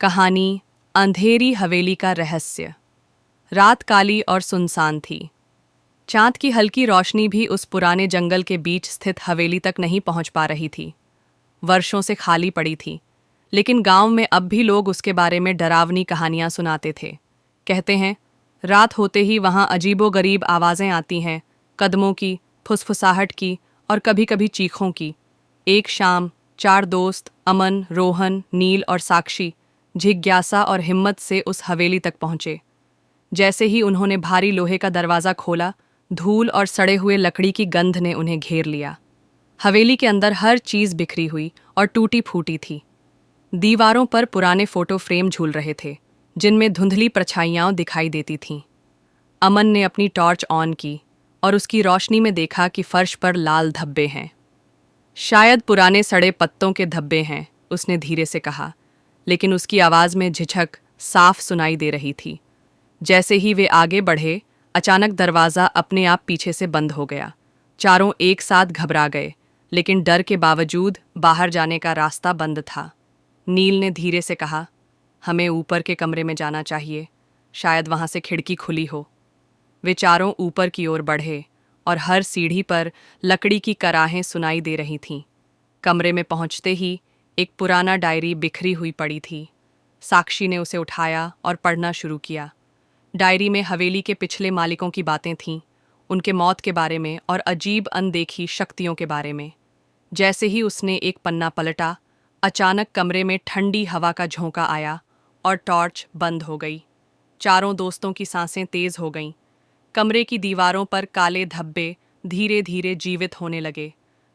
कहानी अंधेरी हवेली का रहस्य। रात काली और सुनसान थी। चांद की हल्की रोशनी भी उस पुराने जंगल के बीच स्थित हवेली तक नहीं पहुंच पा रही थी। वर्षों से खाली पड़ी थी, लेकिन गांव में अब भी लोग उसके बारे में डरावनी कहानियां सुनाते थे। कहते हैं, रात होते ही वहां अजीबोगरीब आवाजें आती हैं, कदमों की, फुसफुसाहट की और कभी-कभी चीखों की। एक शाम 4 दोस्त अमन, रोहन, नील और साक्षी जिज्ञासा और हिम्मत से उस हवेली तक पहुंचे। जैसे ही उन्होंने भारी लोहे का दरवाजा खोला, धूल और सड़े हुए लकड़ी की गंध ने उन्हें घेर लिया। हवेली के अंदर हर चीज बिखरी हुई और टूटी फूटी थी। दीवारों पर पुराने फोटो फ्रेम झूल रहे थे, जिनमें धुंधली परछाइयां दिखाई देती थीं। अमन ने अपनी टॉर्च ऑन की और उसकी रोशनी में देखा कि फर्श पर लाल धब्बे हैं। शायद पुराने सड़े पत्तों के धब्बे हैं, उसने धीरे से कहा, लेकिन उसकी आवाज में झिझक साफ सुनाई दे रही थी। जैसे ही वे आगे बढ़े, अचानक दरवाजा अपने आप पीछे से बंद हो गया। चारों एक साथ घबरा गए, लेकिन डर के बावजूद बाहर जाने का रास्ता बंद था। नील ने धीरे से कहा, हमें ऊपर के कमरे में जाना चाहिए, शायद वहां से खिड़की खुली हो। वे चारों ऊपर की ओर बढ़े और हर सीढ़ी पर लकड़ी की कराहें सुनाई दे रही थीं। कमरे में पहुंचते ही एक पुराना डायरी बिखरी हुई पड़ी थी। साक्षी ने उसे उठाया और पढ़ना शुरू किया। डायरी में हवेली के पिछले मालिकों की बातें थीं, उनके मौत के बारे में और अजीब अनदेखी शक्तियों के बारे में। जैसे ही उसने एक पन्ना पलटा, अचानक कमरे में ठंडी हवा का झोंका आया और टॉर्च बंद हो गई। चारों दोस्तों की सांसें तेज हो गईं। कमरे की दीवारों पर काले धब्बे धीरे धीरे जीवित होने लगे।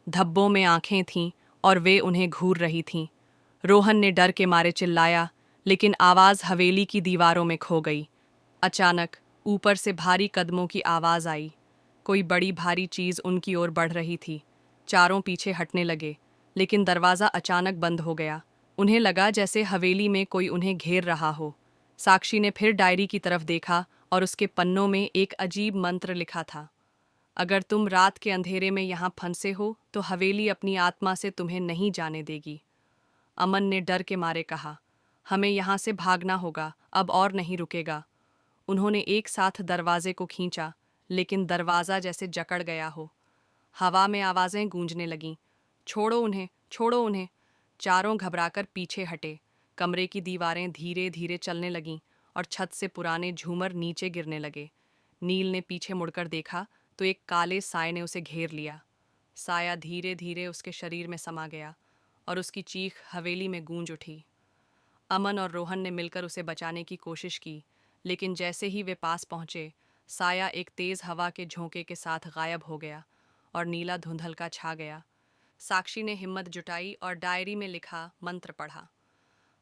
धब्बों में आंखें थीं और वे उन्हें घूर रही थीं। रोहन ने डर के मारे चिल्लाया, लेकिन आवाज हवेली की दीवारों में खो गई। अचानक ऊपर से भारी कदमों की आवाज आई। कोई बड़ी भारी चीज उनकी ओर बढ़ रही थी। चारों पीछे हटने लगे, लेकिन दरवाजा अचानक बंद हो गया। उन्हें लगा जैसे हवेली में कोई उन्हें घेर रहा हो। साक्षी ने फिर डायरी की तरफ देखा और उसके पन्नों में एक अजीब मंत्र लिखा था। अगर तुम रात के अंधेरे में यहाँ फंसे हो, तो हवेली अपनी आत्मा से तुम्हें नहीं जाने देगी। अमन ने डर के मारे कहा, हमें यहाँ से भागना होगा, अब और नहीं रुकेगा। उन्होंने एक साथ दरवाजे को खींचा, लेकिन दरवाजा जैसे जकड़ गया हो। हवा में आवाजें गूंजने लगीं, छोड़ो उन्हें, छोड़ो उन्हें। चारों घबराकर पीछे हटे। कमरे की दीवारें धीरे धीरे चलने लगीं और छत से पुराने झूमर नीचे गिरने लगे। नील ने पीछे मुड़कर देखा तो एक काले साए ने उसे घेर लिया। साया धीरे धीरे उसके शरीर में समा गया और उसकी चीख हवेली में गूंज उठी। अमन और रोहन ने मिलकर उसे बचाने की कोशिश की, लेकिन जैसे ही वे पास पहुंचे, साया एक तेज हवा के झोंके के साथ गायब हो गया और नीला धुंधल का छा गया। साक्षी ने हिम्मत जुटाई और डायरी में लिखा मंत्र पढ़ा।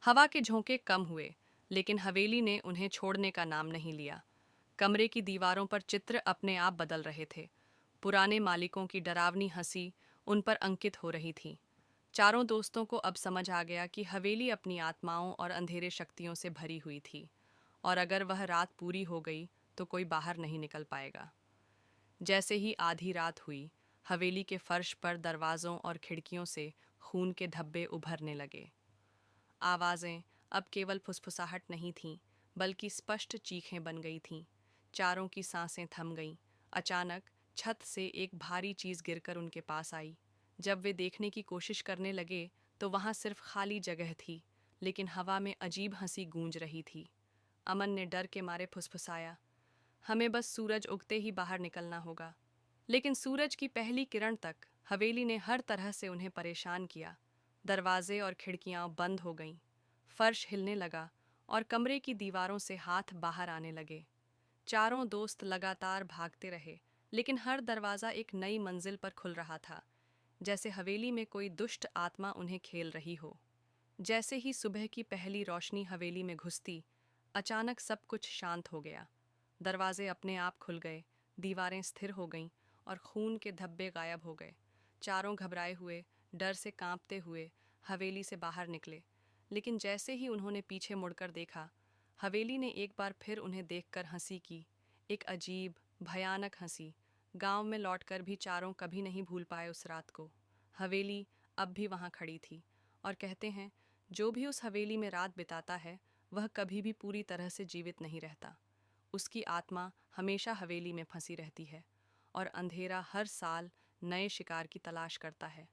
हवा के झोंके कम हुए, लेकिन हवेली ने उन्हें छोड़ने का नाम नहीं लिया। कमरे की दीवारों पर चित्र अपने आप बदल रहे थे। पुराने मालिकों की डरावनी हंसी उन पर अंकित हो रही थी। चारों दोस्तों को अब समझ आ गया कि हवेली अपनी आत्माओं और अंधेरे शक्तियों से भरी हुई थी, और अगर वह रात पूरी हो गई तो कोई बाहर नहीं निकल पाएगा। जैसे ही आधी रात हुई, हवेली के फर्श पर दरवाजों और खिड़कियों से खून के धब्बे उभरने लगे। आवाजें अब केवल फुसफुसाहट नहीं थीं, बल्कि स्पष्ट चीखें बन गई थीं। चारों की सांसें थम गईं। अचानक छत से एक भारी चीज गिरकर उनके पास आई। जब वे देखने की कोशिश करने लगे, तो वहां सिर्फ खाली जगह थी, लेकिन हवा में अजीब हंसी गूंज रही थी। अमन ने डर के मारे फुसफुसाया, हमें बस सूरज उगते ही बाहर निकलना होगा। लेकिन सूरज की पहली किरण तक हवेली ने हर तरह से उन्हें परेशान किया। दरवाजे और खिड़कियां बंद हो गईं, फर्श हिलने लगा और कमरे की दीवारों से हाथ बाहर आने लगे। चारों दोस्त लगातार भागते रहे, लेकिन हर दरवाजा एक नई मंजिल पर खुल रहा था, जैसे हवेली में कोई दुष्ट आत्मा उन्हें खेल रही हो। जैसे ही सुबह की पहली रोशनी हवेली में घुसती, अचानक सब कुछ शांत हो गया। दरवाजे अपने आप खुल गए, दीवारें स्थिर हो गईं और खून के धब्बे गायब हो गए। चारों घबराए हुए, डर से कांपते हुए हवेली से बाहर निकले, लेकिन जैसे ही उन्होंने पीछे मुड़कर देखा, हवेली ने एक बार फिर उन्हें देखकर हंसी की, एक अजीब, भयानक हंसी। गांव में लौटकर भी चारों कभी नहीं भूल पाए उस रात को। हवेली अब भी वहां खड़ी थी, और कहते हैं, जो भी उस हवेली में रात बिताता है वह कभी भी पूरी तरह से जीवित नहीं रहता। उसकी आत्मा हमेशा हवेली में फंसी रहती है और अंधेरा हर साल नए शिकार की तलाश करता है।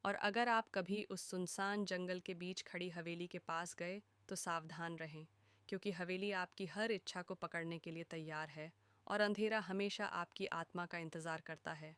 और अगर आप कभी उस सुनसान जंगल के बीच खड़ी हवेली के पास गए तो सावधान रहें, क्योंकि हवेली आपकी हर इच्छा को पकड़ने के लिए तैयार है और अंधेरा हमेशा आपकी आत्मा का इंतज़ार करता है।